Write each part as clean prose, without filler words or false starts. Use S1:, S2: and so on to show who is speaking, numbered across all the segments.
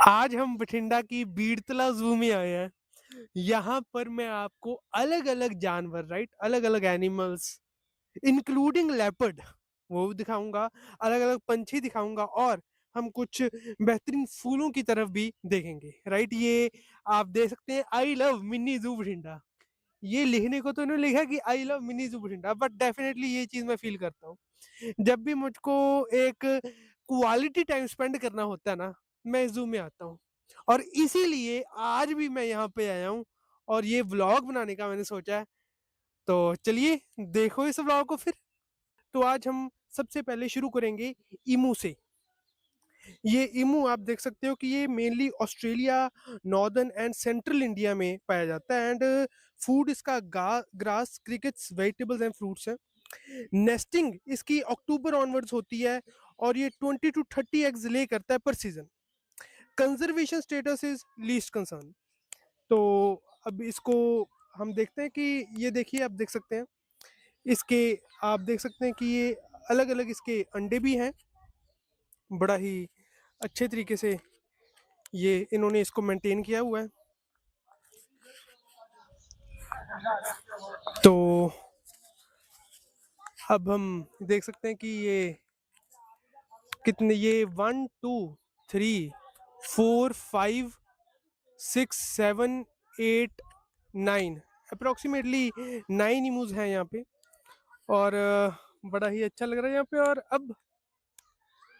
S1: आज हम बठिंडा की बीड़तला ज़ू में आए हैं। यहाँ पर मैं आपको अलग-अलग जानवर राइट अलग-अलग एनिमल्स इंक्लूडिंग लेपर्ड वो भी दिखाऊँगा, अलग-अलग पंछी दिखाऊँगा और हम कुछ बेहतरीन फूलों की तरफ भी देखेंगे, राइट? ये आप देख सकते हैं I love mini zoo Bathinda. ये लिखने को तो इन्होंने लिखा कि I love mini zoo Bathinda but definitely ये चीज़ मैं फ़ील करता हूँ। जब भी मुझको एक क्वालिटी टाइम स्पेंड करना होता है ना, मैं ज़ू में आता हूँ और इसीलिए आज भी मैं यहाँ पे आया हूँ और ये व्लॉग बनाने का मैंने सोचा है। तो चलिए देखो इस व्लॉग को फिर। तो आज हम सबसे पहले शुरू करेंगे ईमू से। ये ईमू आप देख सकते हो कि ये mainly Australia, northern and central India में पाया जाता है एंड फूड इसका grass, crickets, vegetables and fruits है। नेस्टिंग इसकी अक्टूबर ऑनवर्ड्स होती है और ये 20 टू 30 एग्स ले करता है पर season. Conservation status is least concern. तो अब इसको हम देखते हैं कि ये देखिए आप देख सकते हैं इसके आप देख सकते हैं कि ये अलग अलग इसके अंडे भी हैं। बड़ा ही अच्छे तरीके से ये इन्होंने इसको मेंटेन किया हुआ है। तो अब हम देख सकते हैं कि ये कितने ये 1 2 3 4 5 6 7 8 9 अप्रोक्सीमेटली 9 इमूज हैं यहाँ पे और बड़ा ही अच्छा लग रहा है यहाँ पे। और अब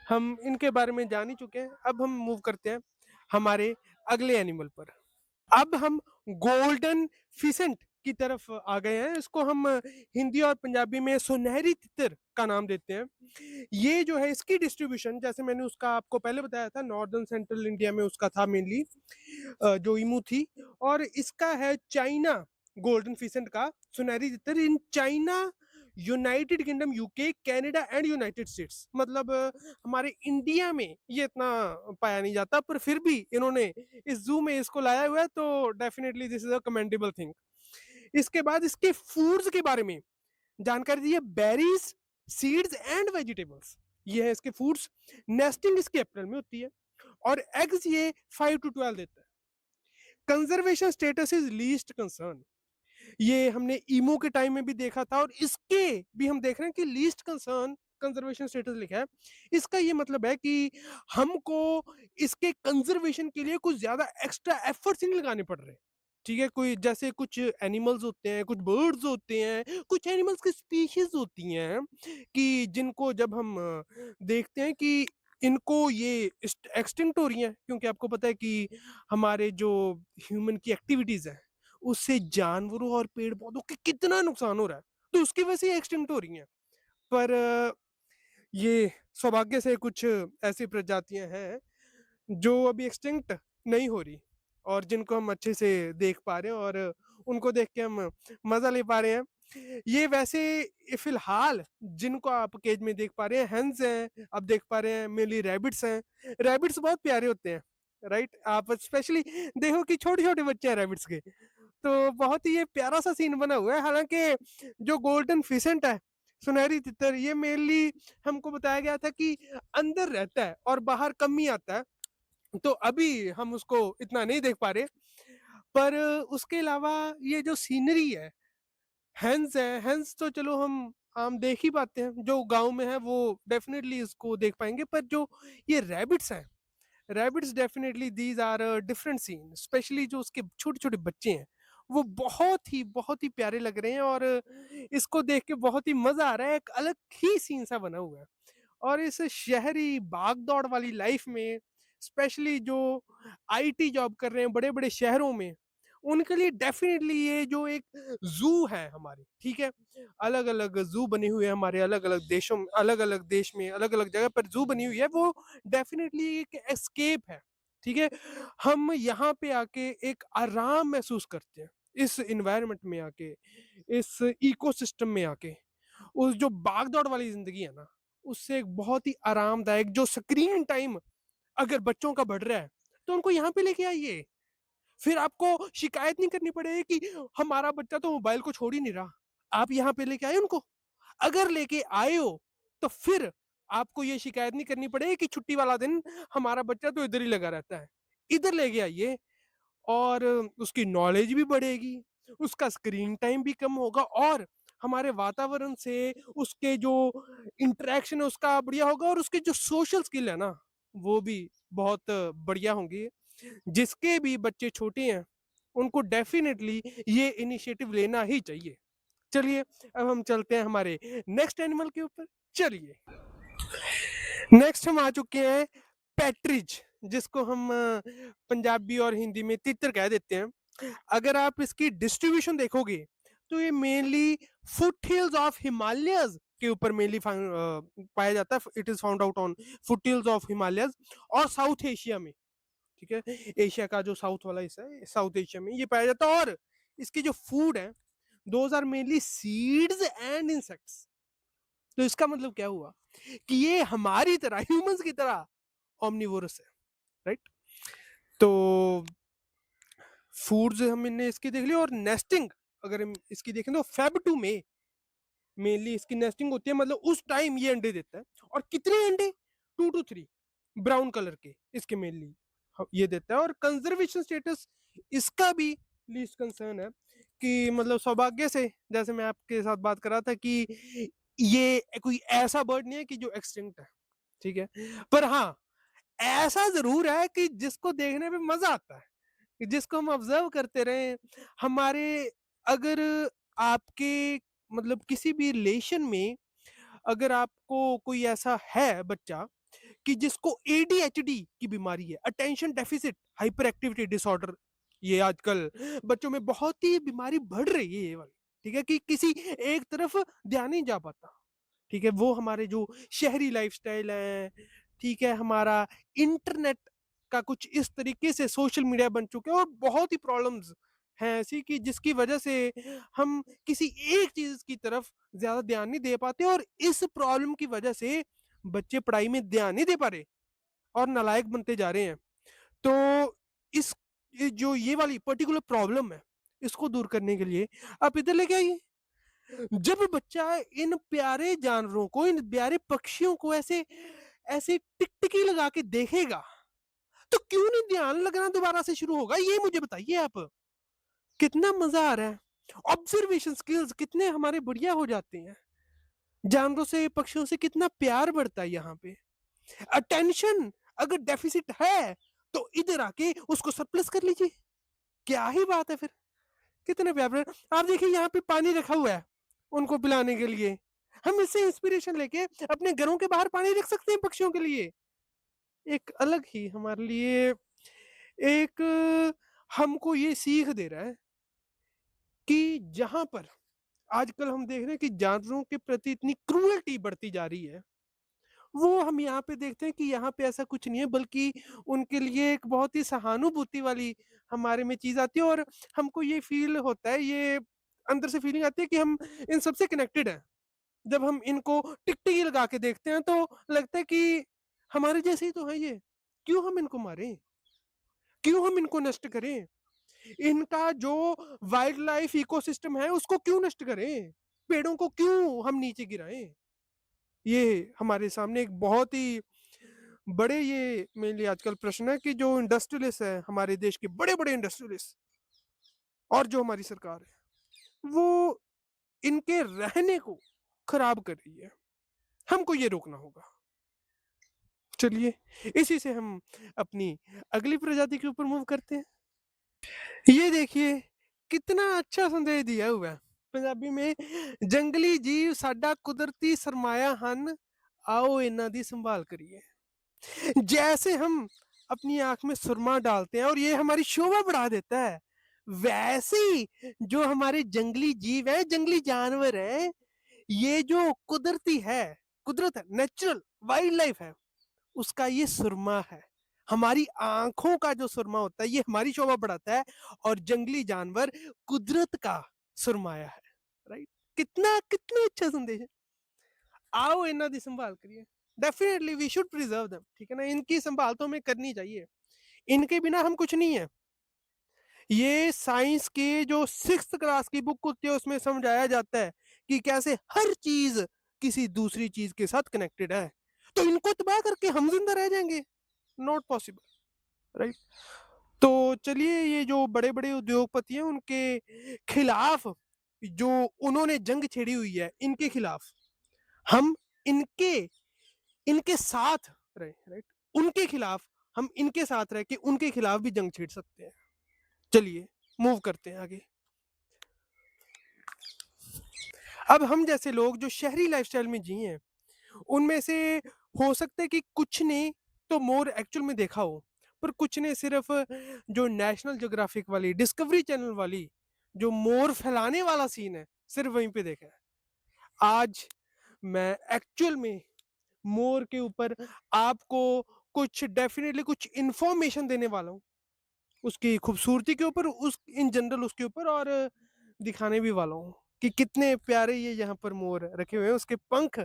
S1: हम इनके बारे में जान ही चुके हैं, अब हम मूव करते हैं हमारे अगले एनिमल पर। अब हम गोल्डन फिसेंट की तरफ आ गए हैं। इसको हम हिंदी और पंजाबी में सुनहरी तितर का नाम देते हैं। ये जो है इसकी डिस्ट्रीब्यूशन जैसे मैंने उसका आपको पहले बताया था नॉर्दर्न सेंट्रल इंडिया में उसका था मेनली जो ईमू थी। और इसका है चाइना गोल्डन फिसेंट का सुनहरी तितर in China, United kingdom, UK, Canada and United states. मतलब हमारे इंडिया में ये इतना पाया नहीं जाता पर फिर भी इन्होंने इस जू में इसको लाया हुआ है तो definitely this is a commendable thing. इसके बाद इसके फूड्स के बारे में जानकारी दी है। बेरीज, सीड्स एंड वेजिटेबल्स ये है इसके फूड्स। नेस्टिंग इसके अप्रैल में होती है और एग्स ये 5 to 12 देता है। Conservation status is least concern. ये हमने ईमो के टाइम में भी देखा था और इसके भी हम देख रहे हैं कि लीस्ट कंसर्न कंजर्वेशन स्टेटस लिखा है। इसका ये मतलब है कि हमको इसके कंजर्वेशन के लिए कुछ ज्यादा एक्स्ट्रा एफर्ट्स नहीं लगाने पड़ रहे। ठीक है, कोई जैसे कुछ एनिमल्स होते हैं, कुछ बर्ड्स होते हैं, कुछ एनिमल्स की स्पीशीज होती हैं कि जिनको जब हम देखते हैं कि इनको ये एक्सटिंक्ट हो रही हैं क्योंकि आपको पता है कि हमारे जो ह्यूमन की एक्टिविटीज है उससे जानवरों और पेड़ पौधों के कितना नुकसान हो रहा है, तो उसकी वजह से एक्सटिंक्ट हो रही हैं। पर ये सौभाग्य से कुछ ऐसी प्रजातियां हैं जो अभी एक्सटिंक्ट नहीं हो रही और जिनको हम अच्छे से देख पा रहे हैं और उनको देख के हम मजा ले पा रहे हैं। ये वैसे फिलहाल जिनको आप केज में देख पा रहे हैं हंस हैं, आप देख पा रहे हैं मेनली रैबिट्स हैं। रैबिट्स बहुत प्यारे होते हैं, राइट? आप स्पेशली देखो कि छोटे छोटे बच्चे हैं रैबिट्स के, तो बहुत ही ये प्यारा सा सीन बना हुआ है। हालांकि जो गोल्डन फिसेंट है सुनहरी तितर ये मेनली हमको बताया गया था कि अंदर रहता है और बाहर कम ही आता है, तो अभी हम उसको इतना नहीं देख पा रहे। पर उसके अलावा ये जो सीनरी है हैंस तो चलो हम आम देख ही पाते हैं, जो गांव में है वो डेफिनेटली इसको देख पाएंगे। पर जो ये रैबिट्स हैं, rabbits definitely these are different scene. Specially जो उसके छोटे छोटे बच्चे हैं वो बहुत ही प्यारे लग रहे हैं और इसको देख के बहुत ही मजा आ रहा है। एक अलग ही सीन सा बना हुआ है और इस शहरी भाग दौड़ वाली लाइफ में स्पेशली जो आईटी जॉब कर रहे हैं बड़े बड़े शहरों में, उनके लिए डेफिनेटली ये जो एक जू है हमारी, ठीक है, अलग अलग जू बनी हुई है हमारे अलग अलग देशों में, अलग अलग देश में अलग अलग जगह पर जू बनी हुई है, वो डेफिनेटली एक एस्केप है। ठीक है, हम यहाँ पे आके एक आराम महसूस करते हैं इस इन्वायरमेंट में आके, इस इकोसिस्टम में आके। उस जो भाग दौड़ वाली जिंदगी है ना उससे एक बहुत ही आरामदायक जो स्क्रीन टाइम अगर बच्चों का बढ़ रहा है तो उनको यहाँ पे लेके आइए। फिर आपको शिकायत नहीं करनी पड़ेगी कि हमारा बच्चा तो मोबाइल को छोड़ ही नहीं रहा। आप यहाँ पे लेके आए उनको, अगर लेके आए हो तो फिर आपको ये शिकायत नहीं करनी पड़ेगी कि छुट्टी वाला दिन हमारा बच्चा तो इधर ही लगा रहता है। इधर लेके आइए और उसकी नॉलेज भी बढ़ेगी, उसका स्क्रीन टाइम भी कम होगा और हमारे वातावरण से उसके जो इंटरेक्शन है उसका बढ़िया होगा और उसके जो सोशल स्किल है ना, वो भी बहुत बढ़िया होंगी। जिसके भी बच्चे छोटे हैं, उनको डेफ़िनेटली ये इनिशिएटिव लेना ही चाहिए। चलिए, अब हम चलते हैं हमारे नेक्स्ट एनिमल के ऊपर। चलिए, नेक्स्ट हम आ चुके हैं पैट्रिज, जिसको हम पंजाबी और हिंदी में तितर कह देते हैं। अगर आप इसकी डिस्ट्रीब्यूशन देखोगे तो ये मेनली फुटहिल्स ऑफ हिमालयस के ऊपर मेनली पाया जाता है। It is found out on foothills of Himalayas और साउथ एशिया में। ठीक है, एशिया का जो साउथ वाला हिस्सा है, साउथ एशिया में ये पाया जाता है। और इसकी जो फूड है, those are mainly seeds and insects. तो इसका मतलब क्या हुआ कि ये हमारी तरह, ह्यूमंस की तरह ओमनिवोरस है, राइट? तो फूड्स हमने इसकी देख ली। और नेस्टिंग अगर हम इसकी देखें तो फेब टू में मेनली इसकी नेस्टिंग होती है, मतलब उस टाइम ये अंडे देता है। और कितने अंडे? 2 to 3 ब्राउन कलर के इसके मेनली ये देता है। और कंजर्वेशन स्टेटस इसका भी लीस्ट कंसर्न है कि मतलब सौभाग्य से, जैसे मैं आपके साथ बात कर रहा था कि ये कोई ऐसा बर्ड नहीं है कि जो एक्सटिंक्ट है, ठीक है? पर हाँ, ऐसा जरूर है कि जिसको देखने में मजा आता है, कि जिसको हम ऑब्जर्व करते रहे हमारे। अगर आपके मतलब किसी भी रिलेशन में अगर आपको कोई ऐसा है बच्चा कि जिसको एडीएचडी की बीमारी है, attention deficit hyper activity disorder, ये आजकल बच्चों में बहुत ही बीमारी बढ़ रही है ये वाली, ठीक है, कि किसी एक तरफ ध्यान नहीं जा पाता। ठीक है, वो हमारे जो शहरी लाइफस्टाइल है, ठीक है, हमारा इंटरनेट का कुछ इस तरीके से सोशल मीडिया बन चुके हैं और बहुत ही प्रॉब्लम्स हैं ऐसी कि जिसकी वजह से हम किसी एक चीज की तरफ ज्यादा ध्यान नहीं दे पाते और इस प्रॉब्लम की वजह से बच्चे पढ़ाई में ध्यान नहीं दे पा रहे और नालायक बनते जा रहे हैं। तो इस जो ये वाली पर्टिकुलर प्रॉब्लम है, इसको दूर करने के लिए आप इधर लेके आइए। जब बच्चा इन प्यारे जानवरों को, इन प्यारे पक्षियों को ऐसे ऐसे टिकटिकी लगा के देखेगा, तो क्यों नहीं ध्यान लगना दोबारा से शुरू होगा? ये मुझे बताइए आप। कितना मजा आ रहा है, ऑब्जर्वेशन स्किल्स कितने हमारे बढ़िया हो जाते हैं, जानवरों से पक्षियों से कितना प्यार बढ़ता है यहाँ पे। अटेंशन अगर डेफिसिट है तो इधर आके उसको सरप्लस कर लीजिए, क्या ही बात है फिर। कितने प्यार। आप देखिए यहाँ पे पानी रखा हुआ है उनको पिलाने के लिए, हम इससे इंस्पिरेशन लेके अपने घरों के बाहर पानी रख सकते हैं पक्षियों के लिए। एक अलग ही हमारे लिए एक हमको ये सीख दे रहा है कि जहां पर आजकल हम देख रहे हैं कि जानवरों के प्रति इतनी क्रूरटी बढ़ती जा रही है, वो हम यहाँ पे देखते हैं कि यहाँ पे ऐसा कुछ नहीं है, बल्कि उनके लिए एक बहुत ही सहानुभूति वाली हमारे में चीज आती है। और हमको ये फील होता है, ये अंदर से फीलिंग आती है कि हम इन सबसे कनेक्टेड हैं। जब हम इनको टिकटिकी लगा के देखते हैं तो लगता है कि हमारे जैसे ही तो है ये, क्यों हम इनको मारें, क्यों हम इनको नष्ट करें, इनका जो वाइल्ड लाइफ इकोसिस्टम है उसको क्यों नष्ट करें, पेड़ों को क्यों हम नीचे गिराएं। ये हमारे सामने एक बहुत ही बड़े ये मेनली आजकल प्रश्न है कि जो इंडस्ट्रियलिस्ट है, हमारे देश के बड़े बड़े इंडस्ट्रियलिस्ट और जो हमारी सरकार है, वो इनके रहने को खराब कर रही है। हमको ये रोकना होगा। चलिए, इसी से हम अपनी अगली प्रजाति के ऊपर मूव करते हैं। ये देखिए कितना अच्छा संदेश दिया हुआ है पंजाबी में। जंगली जीव साडा कुदरती सरमाया हन, आओ इन्हां दी संभाल करिए। जैसे हम अपनी आंख में सुरमा डालते हैं और ये हमारी शोभा बढ़ा देता है, वैसे ही जो हमारे जंगली जीव है, जंगली जानवर है, ये जो कुदरती है, कुदरत है, नेचुरल वाइल्ड लाइफ है, उसका ये सुरमा है। हमारी आंखों का जो सुरमा होता है ये हमारी शोभा बढ़ाता है और जंगली जानवर कुदरत का सुरमाया है, राइट? कितना कितना अच्छा संदेश है। आओ इन्हां दी संभाल करिए। Definitely we should preserve them, ठीक है ना, इनकी संभाल तो हमें करनी चाहिए। इनके बिना हम कुछ नहीं है। ये साइंस के जो 6th क्लास की बुक होती है उसमें समझाया जाता है कि कैसे हर चीज किसी दूसरी चीज के साथ कनेक्टेड है। तो इनको तबाह करके हम जिंदा रह जाएंगे? Not possible. राइट? तो चलिए, ये जो बड़े-बड़े उद्योगपति हैं उनके खिलाफ जो उन्होंने जंग छेड़ी हुई है, इनके खिलाफ हम इनके इनके साथ रहे, राइट? उनके खिलाफ हम इनके साथ रह के उनके खिलाफ भी जंग छेड़ सकते हैं। चलिए मूव करते हैं आगे। अब हम जैसे लोग जो शहरी लाइफ़स्टाइल में जिए हैं, उनमें से हो सकता है कि कुछ ने तो मोर एक्चुअल में देखा हो, पर कुछ ने सिर्फ़ जो नेशनल ज्योग्राफिक वाली, डिस्कवरी चैनल वाली जो मोर फैलाने वाला सीन है, सिर्फ़ वहीं पे देखा है। आज मैं एक्चुअल में मोर के ऊपर आपको कुछ डेफ़िनेटली कुछ इन्फॉर्मेशन देने वाला हूँ। उसकी खूबसूरती के ऊपर, उस इन जनरल उसके ऊपर, और दिखाने भी वाला हूँ कि कितने प्यारे ये यहाँ पर मोर रखे हुए हैं। उसके पंख,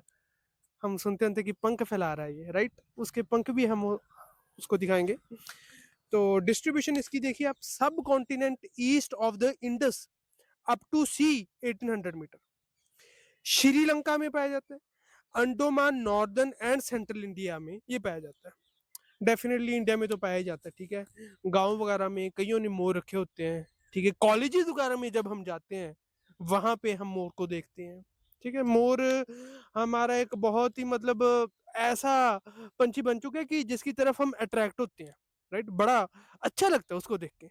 S1: हम सुनते थे कि पंख फैला रहा है ये, राइट? उसके पंख भी हम उसको दिखाएँगे। तो डिस्ट्रीब्यूशन इसकी देखिए आप, सब continent east of the Indus up to C 1800 metre. Sri Lanka में पाया जाता है, Andaman, northern and central India में ये पाया जाता है। डेफिनेटली इंडिया में तो पाया ही जाता है, ठीक है? गाँव वगैरह में कईयों ने मोर रखे होते हैं, ठीक है? कॉलेजेस वगैरह में जब हम जाते हैं, वहाँ पे हम मोर को देखते हैं, ठीक है? मोर हमारा एक बहुत ही मतलब ऐसा पंछी बन चुका है कि जिसकी तरफ हम अट्रैक्ट होते हैं, राइट? बड़ा अच्छा लगता है उसको देख के।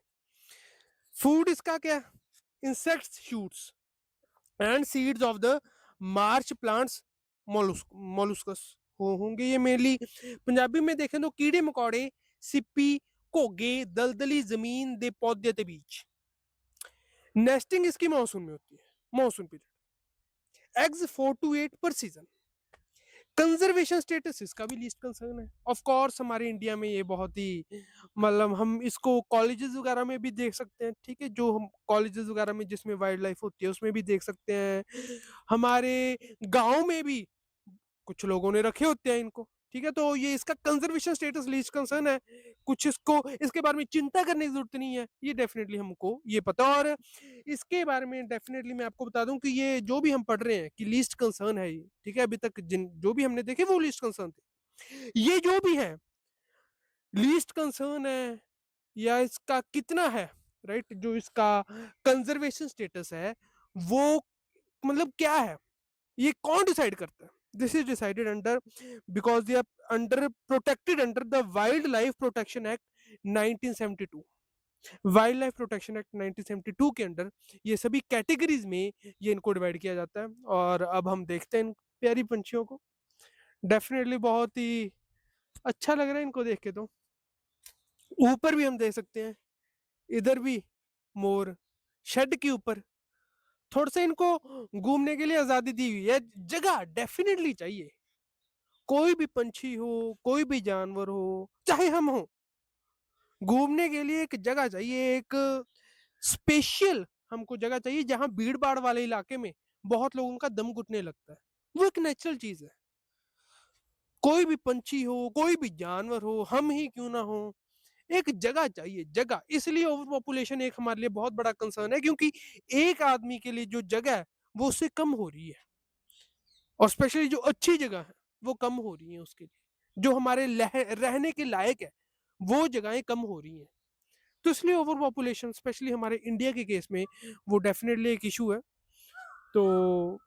S1: फूड इसका क्या है? Insects, shoots and seeds of the marsh plants, molluscs होंगे ये मेनली। पंजाबी में देखें तो कीड़े मकोड़े, सिप्पी, घोगे, दलदली जमीन दे पौधे के बीच। नेस्टिंग इसकी मानसून में होती है, मानसून पीरियड। एग्स 4 to 8 पर सीजन। कंजर्वेशन स्टेटस इसका भी लीस्ट कंसर्न है। ऑफ कोर्स हमारे इंडिया में ये बहुत ही मतलब हम इसको कॉलेजेस वगैरह में भी देख सकते हैं, ठीक है? जो हम कॉलेजेस वगैरह में जिसमें वाइल्ड लाइफ होती है उसमें भी देख सकते हैं। हमारे गाँव में भी कुछ लोगों ने रखे होते हैं इनको, ठीक है? तो ये इसका कंजर्वेशन स्टेटस लीस्ट कंसर्न है। कुछ इसको इसके बारे में चिंता करने की ज़रूरत नहीं है। ये डेफ़िनेटली हमको ये पता, और इसके बारे में डेफ़िनेटली मैं आपको बता दूँ कि ये जो भी हम पढ़ रहे हैं कि लीस्ट कंसर्न है ये, ठीक है? अभी तक जिन जो भी हमने देखे वो लीस्ट कंसर्न थे। ये जो भी है, लीस्ट कंसर्न है या इसका कितना है, राइट? जो इसका कंजर्वेशन स्टेटस है, वो मतलब क्या है? ये कौन डिसाइड करता है? This is decided under, because they are under protected under the wildlife protection act 1972। Wildlife protection act 1972 के अंडर ये सभी कैटेगरीज में ये इनको डिवाइड किया जाता है। और अब हम देखते हैं इन प्यारी पंछियों को। डेफिनेटली बहुत ही अच्छा लग रहा है इनको देख के। तो ऊपर भी हम देख सकते हैं, इधर भी मोर शेड के ऊपर। थोड़ा सा इनको घूमने के लिए आजादी दी हुई है, जगह डेफिनेटली चाहिए। कोई भी पंछी हो, कोई भी जानवर हो, चाहे हम हो, घूमने के लिए एक जगह चाहिए, एक स्पेशल हमको जगह चाहिए जहां भीड़ भाड़ वाले इलाके में बहुत लोगों का दम घुटने लगता है। वो एक नेचुरल चीज है। कोई भी पंछी हो, कोई भी जानवर हो, हम ही क्यों ना हो, एक जगह चाहिए, जगह। इसलिए ओवर पॉपुलेशन एक हमारे लिए बहुत बड़ा कंसर्न है, क्योंकि एक आदमी के लिए जो जगह है वो उससे कम हो रही है, और स्पेशली जो अच्छी जगह है वो कम हो रही है उसके लिए। जो हमारे रहने के लायक है वो जगहें कम हो रही हैं। तो इसलिए ओवर पॉपुलेशन स्पेशली हमारे इंडिया के केस में वो डेफिनेटली एक इशू है। तो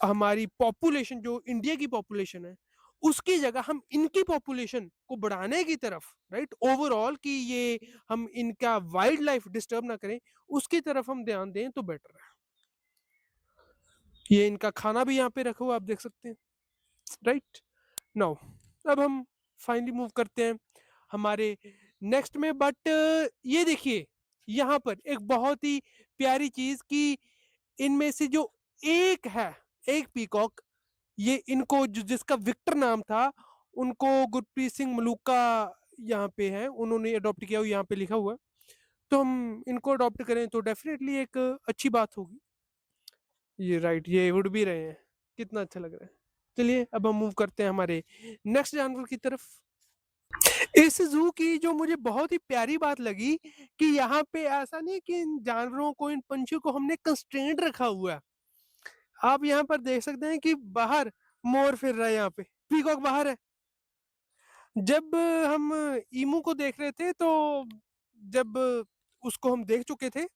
S1: हमारी पॉपुलेशन, जो इंडिया की पॉपुलेशन है, उसकी जगह हम इनकी पॉपुलेशन को बढ़ाने की तरफ, राइट, ओवरऑल कि ये हम इनका वाइल्ड लाइफ डिस्टर्ब ना करें, उसकी तरफ हम ध्यान दें तो बेटर है। ये इनका खाना भी यहाँ पे रखा हुआ आप देख सकते हैं, राइट नाउ। अब हम फाइनली मूव करते हैं हमारे नेक्स्ट में। बट ये देखिए, यहाँ पर एक बहुत ही प्यारी चीज कि इनमें से जो एक है, एक पीकॉक, ये इनको जिसका विक्टर नाम था, उनको गुरप्रीत सिंह मलूका यहाँ पे है, उन्होंने अडॉप्ट किया हुआ, यहाँ पे लिखा हुआ है। तो हम इनको अडॉप्ट करें तो डेफिनेटली एक अच्छी बात होगी। ये राइट, ये उड़ भी रहे हैं, कितना अच्छा लग रहा है। चलिए अब हम मूव करते हैं हमारे नेक्स्ट जानवर की तरफ। इस जू की जो मुझे बहुत ही प्यारी बात लगी कि यहाँ पे ऐसा नहीं कि इन जानवरों को, इन पंछियों को हमने कंस्ट्रेंट रखा हुआ है। आप यहाँ पर देख सकते हैं कि बाहर मोर फिर रहा है, यहाँ पे पीकॉक बाहर है, जब हम ईमू को देख रहे थे तो जब उसको हम देख चुके थे,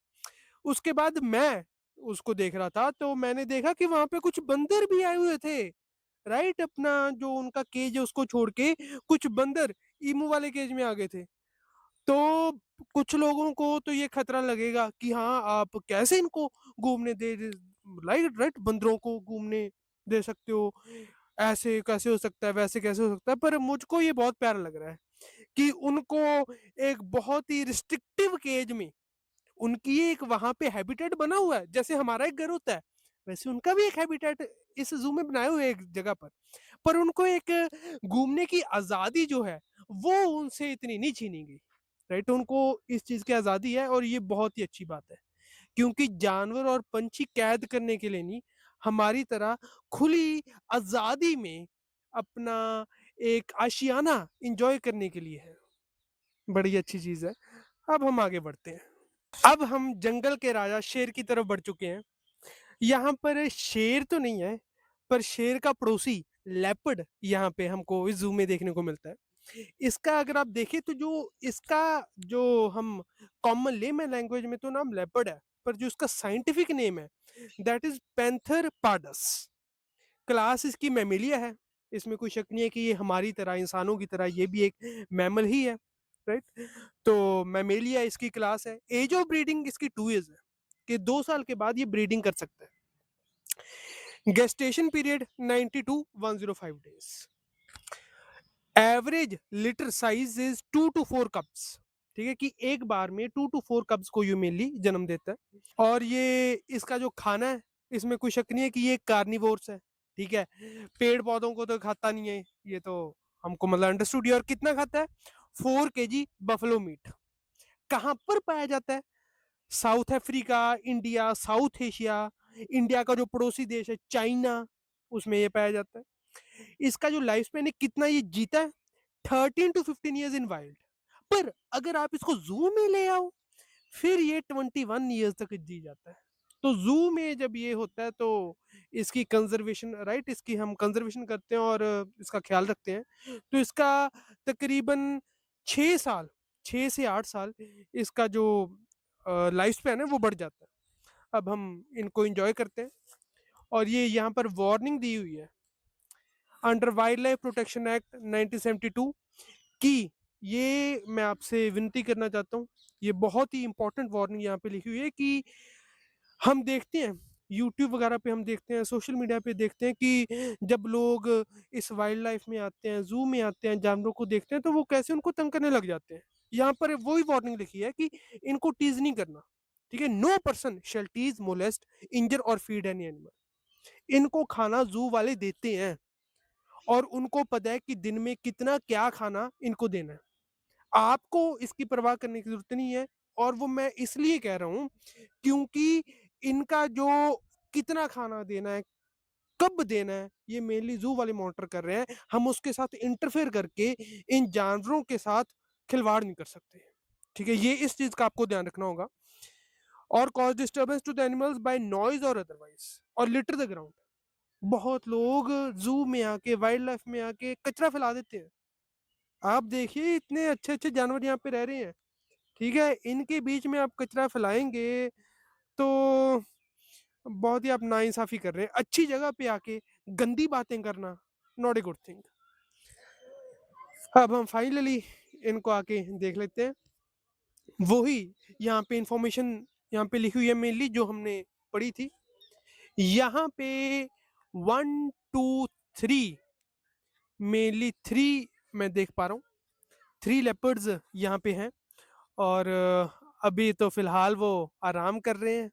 S1: उसके बाद मैं उसको देख रहा था तो मैंने देखा कि वहाँ पे कुछ बंदर भी आए हुए थे, राइट? अपना जो उनका केज है उसको छोड़ के कुछ बंदर ईमू वाले केज में आ गए थे। तो कुछ लोगों को तो ये खतरा लगेगा कि हाँ, आप कैसे इनको घूमने दे राइट राइट बंदरों को घूमने दे सकते हो, ऐसे कैसे हो सकता है, वैसे कैसे हो सकता है। पर मुझको ये बहुत प्यारा लग रहा है कि उनको एक बहुत ही रिस्ट्रिक्टिव केज में उनकी एक वहां पे हैबिटेट बना हुआ है, जैसे हमारा एक घर होता है वैसे उनका भी एक हैबिटेट इस जू में बनाए हुए हैं एक जगह पर उनको एक घूमने की आजादी जो है वो उनसे इतनी नहीं छीनी गई, राइट? उनको इस चीज की आजादी है और ये बहुत ही अच्छी बात है, क्योंकि जानवर और पंछी कैद करने के लिए नहीं, हमारी तरह खुली आजादी में अपना एक आशियाना इंजॉय करने के लिए है। बड़ी अच्छी चीज है। अब हम आगे बढ़ते हैं। अब हम जंगल के राजा शेर की तरफ बढ़ चुके हैं। यहाँ पर शेर तो नहीं है, पर शेर का पड़ोसी लेपर्ड यहाँ पे हमको इस जू में देखने को मिलता है। इसका अगर आप देखें तो जो इसका जो हम कॉमन लेमन लैंग्वेज में तो नाम लेपर्ड है, पर जो इसका साइंटिफिक नेम है that is panther pardus. Class इसकी मैमिलिया है, इसमें कोई शक नहीं है कि ये हमारी तरह इंसानों की तरह ये भी एक मैमल ही है, राइट? तो मैमेलिया इसकी क्लास है। एज ऑफ ब्रीडिंग इसकी 2 ईयर्स है, कि 2 साल के बाद ये ब्रीडिंग कर सकता है। Gestation period 90 to 105 days. Average litter size is 2 to 4 cubs. ठीक है, कि एक बार में 2 to 4 कप्स को ये मेनली जन्म देता है। और ये इसका जो खाना है इसमें कोई शक नहीं है कि ये कार्निवोर्स है। ठीक है, पेड़ पौधों को तो खाता नहीं है ये, तो हमको मतलब अंडरस्टूड। और कितना खाता है? 4 kg बफलो मीट। कहाँ पर पाया जाता है? South Africa, India, south Asia, India का जो पड़ोसी देश है चाइना, उसमें ये पाया जाता है। इसका जो लाइफ स्पेन है, कितना ये जीता है? 13 to 15 ईयर्स इन वाइल्ड। पर अगर आप इसको जू में ले आओ फिर ये 21 ईयर्स तक जी जाता है। तो जू में जब ये होता है तो इसकी कंजर्वेशन, राइट, इसकी हम कंजर्वेशन करते हैं और इसका ख्याल रखते हैं, तो इसका तकरीबन 6 साल, 6 से 8 साल इसका जो लाइफ स्पैन है वो बढ़ जाता है। अब हम इनको एंजॉय करते हैं। और ये यहाँ पर वार्निंग दी हुई है under wild life protection act 1972 की। ये मैं आपसे विनती करना चाहता हूँ, ये बहुत ही इंपॉर्टेंट वार्निंग यहाँ पे लिखी हुई है कि हम देखते हैं यूट्यूब वगैरह पे, हम देखते हैं सोशल मीडिया पे देखते हैं कि जब लोग इस वाइल्ड लाइफ में आते हैं, जू में आते हैं, जानवरों को देखते हैं तो वो कैसे उनको तंग करने लग जाते हैं। यहाँ पर वही वार्निंग लिखी है कि इनको टीज नहीं करना। ठीक है, no person shall tease, molest, injure और फीड एनी एनिमल। इनको खाना जू वाले देते हैं और उनको पता है कि दिन में कितना क्या खाना इनको देना है। आपको इसकी परवाह करने की जरूरत नहीं है। और वो मैं इसलिए कह रहा हूँ क्योंकि इनका जो कितना खाना देना है, कब देना है, ये मेनली जू वाले मॉनिटर कर रहे हैं। हम उसके साथ इंटरफेयर करके इन जानवरों के साथ खिलवाड़ नहीं कर सकते। ठीक है, ये इस चीज का आपको ध्यान रखना होगा। और cause disturbance to the animals by noise और अदरवाइज, और लिटर द ग्राउंड। बहुत लोग जू में आके, वाइल्ड लाइफ में आके कचरा फैला देते हैं। आप देखिए इतने अच्छे अच्छे जानवर यहाँ पे रह रहे हैं, ठीक है, इनके बीच में आप कचरा फैलाएंगे तो बहुत ही आप नाइंसाफी कर रहे हैं। अच्छी जगह पे आके गंदी बातें करना, नॉट ए गुड थिंग। अब हम फाइनली इनको आके देख लेते हैं। वही यहाँ पे इंफॉर्मेशन यहाँ पे लिखी हुई है मेनली जो हमने पढ़ी थी। यहाँ पे 1 2 3, मेनली 3 मैं देख पा रहा हूँ। 3 लेपर्ड्स यहाँ पे हैं और अभी तो फिलहाल वो आराम कर रहे हैं।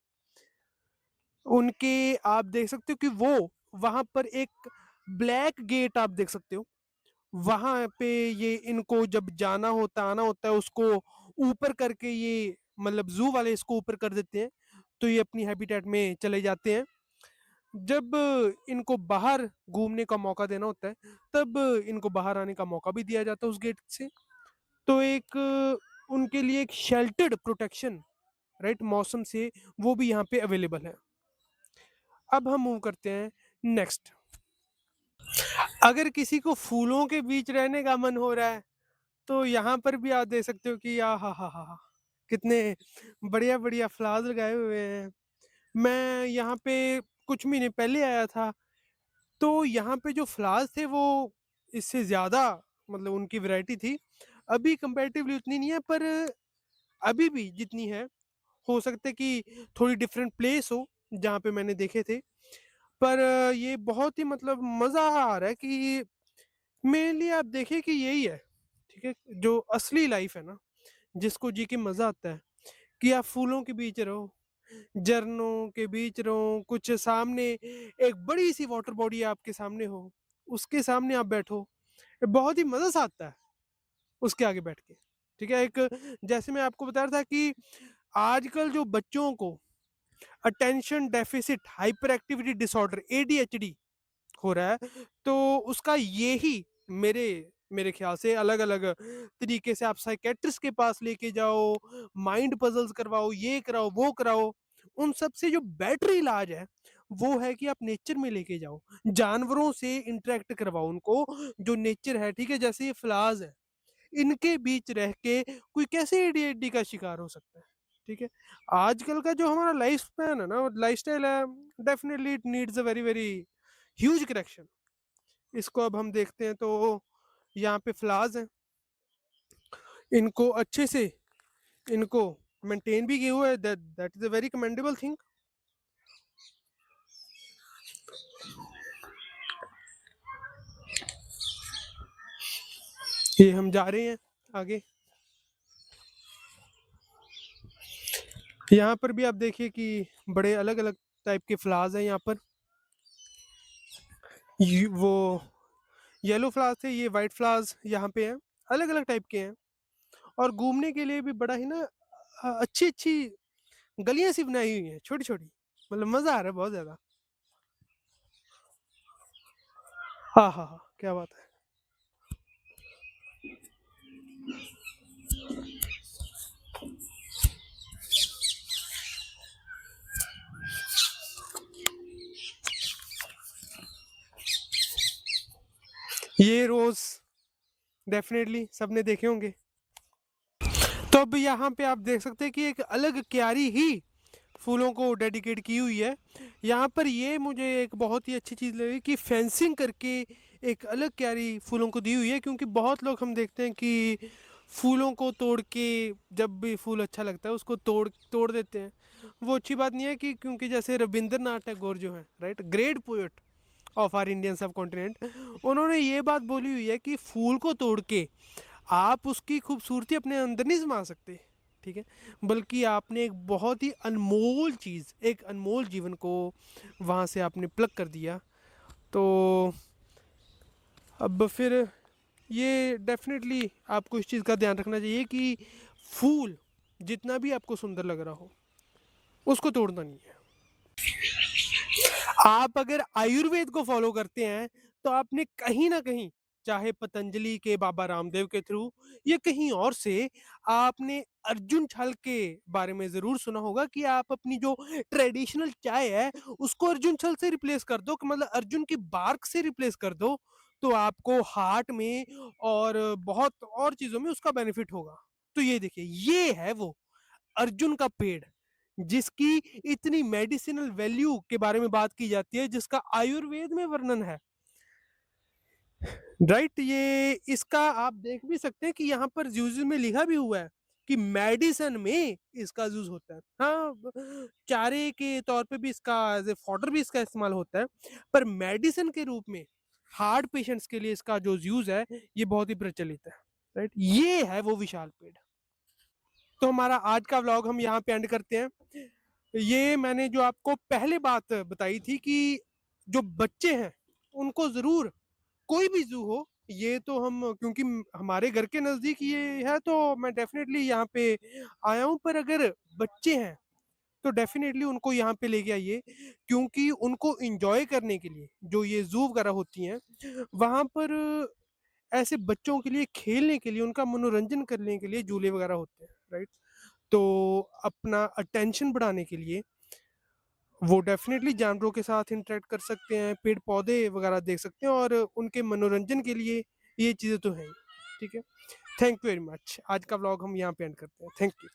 S1: उनके आप देख सकते हो कि वो वहां पर एक ब्लैक गेट आप देख सकते हो। वहां पे ये इनको जब जाना होता, आना होता है, उसको ऊपर करके ये मतलब जू वाले इसको ऊपर कर देते हैं तो ये अपनी हैबिटेट में चले जाते हैं। जब इनको बाहर घूमने का मौका देना होता है तब इनको बाहर आने का मौका भी दिया जाता है उस गेट से। तो एक उनके लिए एक शेल्टर्ड प्रोटेक्शन, राइट, मौसम से, वो भी यहाँ पे अवेलेबल है। अब हम मूव करते हैं नेक्स्ट। अगर किसी को फूलों के बीच रहने का मन हो रहा है, तो यहाँ पर भी आप देख सकते हो कि आहाहाहा! कितने बढ़िया-बढ़िया फ्लावर्स लगाए हुए हैं। मैं यहाँ पे कुछ महीने पहले आया था, तो यहाँ पे जो फ्लावर्स थे वो इससे ज़्यादा मतलब उनकी वैरायटी थी। अभी कंपैरेटिवली उतनी नहीं है, पर अभी भी जितनी है, हो सकता है कि थोड़ी डिफरेंट प्लेस हो जहाँ पे मैंने देखे थे। पर ये बहुत ही मतलब मज़ा आ रहा है कि मेनली आप देखिए कि यही है, ठीक है? जो असली लाइफ़ है ना, जिसको जी के मज़ा आता है कि आप फूलों के बीच रहो, झरनों के बीच रहो, कुछ सामने एक बड़ी-सी वाटर बॉडी आपके सामने हो, उसके सामने आप बैठो, बहुत ही मज़ा सा आता है उसके आगे बैठ के, ठीक है? एक जैसे मैं आपको बता रहा था कि आजकल जो बच्चों को attention deficit hyper activity disorder ADHD हो रहा है, तो उसका यही मेरे मेरे ख्याल से अलग-अलग तरीके से आप साइकियाट्रिस्ट के पास लेके जाओ, माइंड पज़ल्स करवाओ, ये कराओ, वो कराओ। उन सब से जो बेटर इलाज है, वो है कि आप नेचर में लेके जाओ। जानवरों से इंटरैक्ट करवाओ उनको, जो नेचर है, ठीक है? जैसे ये फ्लावर्स है, इनके बीच रह के कोई कैसे एडीएचडी का शिकार हो सकता है, ठीक है? आजकल का जो हमारा लाइफ स्पैन है ना, लाइफ़स्टाइल है, definitely it needs a very, very huge correction. इसको अब हम देखते हैं तो यहाँ पे फ्लावर्स हैं, इनको अच्छे से इनको मेंटेन भी किया हुआ है, that that is a very commendable thing. ये हम जा रहे हैं आगे। यहाँ पर भी आप देखिए कि बड़े अलग-अलग टाइप के फ्लावर्स हैं यहाँ पर। वो येलो फ्लावर्स थे, ये व्हाइट फ्लावर्स यहाँ पे हैं, अलग-अलग टाइप के हैं। और घूमने के लिए भी बड़ा ही ना अच्छी-अच्छी गलियाँ सी बनाई हुई हैं, छोटी-छोटी। मतलब मज़ा आ रहा है बहुत ज़्यादा। हाँ, हाँ, हाँ, क्या बात है। ये रोज़ डेफ़िनेटली सबने देखे होंगे। तो अब यहाँ पे आप देख सकते हैं कि एक अलग क्यारी ही फूलों को डेडिकेट की हुई है। यहाँ पर ये मुझे एक बहुत ही अच्छी चीज़ लगी कि फेंसिंग करके एक अलग क्यारी फूलों को दी हुई है, क्योंकि बहुत लोग हम देखते हैं कि फूलों को तोड़ के जब भी फूल अच्छा लगता है उसको तोड़ तोड़ देते हैं। वो अच्छी बात नहीं है कि क्योंकि जैसे रविंद्रनाथ टैगोर जो है, right, great poet of our Indian subcontinent, उन्होंने ये बात बोली हुई है कि फूल को तोड़ के आप उसकी खूबसूरती अपने अंदर नहीं समा सकते, ठीक है? बल्कि आपने एक बहुत ही अनमोल चीज़, एक अनमोल जीवन को वहाँ से आपने प्लग कर दिया। तो अब फिर ये डेफ़िनेटली आपको इस चीज़ का ध्यान रखना चाहिए कि फूल जितना भी आपको सुंदर लग रहा हो, उसको तोड़ना नहीं है। आप अगर आयुर्वेद को फॉलो करते हैं, तो आपने कहीं न कहीं, चाहे पतंजलि के बाबा रामदेव के थ्रू या कहीं और से, आपने अर्जुन छाल के बारे में ज़रूर सुना होगा कि आप अपनी जो ट्रेडिशनल चाय है, उसको अर्जुन छाल से रिप्लेस कर दो, कि मतलब अर्जुन की बार्क से रिप्लेस कर दो, तो आपको हार्ट में और बहुत और चीज़ों में उसका बेनिफिट होगा। तो ये देखिए, ये है वो अर्जुन का पेड़, जिसकी इतनी मेडिसिनल वैल्यू के बारे में बात की जाती है, जिसका आयुर्वेद में वर्णन है, राइट? ये इसका आप देख भी सकते हैं कि यहाँ पर यूज में लिखा भी हुआ है कि मेडिसिन में इसका यूज होता है। हाँ, चारे के तौर पे भी इसका एज ए फॉडर भी इसका इस्तेमाल होता है, पर मेडिसिन के रूप में हार्ट पेशेंट्स के लिए इसका जो यूज है, ये बहुत ही प्रचलित है, राइट? ये है वो विशाल पेड़। तो हमारा आज का व्लॉग हम यहाँ पे एंड करते हैं। ये मैंने जो आपको पहले बात बताई थी कि जो बच्चे हैं, उनको ज़रूर, कोई भी ज़ू हो, ये तो हम क्योंकि हमारे घर के नज़दीक ये है, तो मैं डेफ़िनेटली यहाँ पे आया हूँ, पर अगर बच्चे हैं, तो डेफ़िनेटली उनको यहाँ पे लेके आइए, क्योंकि उनको एन्जॉय करने के लिए जो ये ज़ू वगैरह होती हैं, वहाँ पर ऐसे बच्चों के लिए खेलने के लिए, उनका मनोरंजन करने के लिए झूले वगैरह होते हैं, राइट? तो अपना अटेंशन बढ़ाने के लिए वो डेफ़िनेटली जानवरों के साथ इंटरैक्ट कर सकते हैं, पेड़-पौधे वगैरह देख सकते हैं और उनके मनोरंजन के लिए ये चीज़ें तो हैं ही। ठीक है? Thank you very much. आज का व्लॉग हम यहाँ पे एंड करते हैं। Thank you.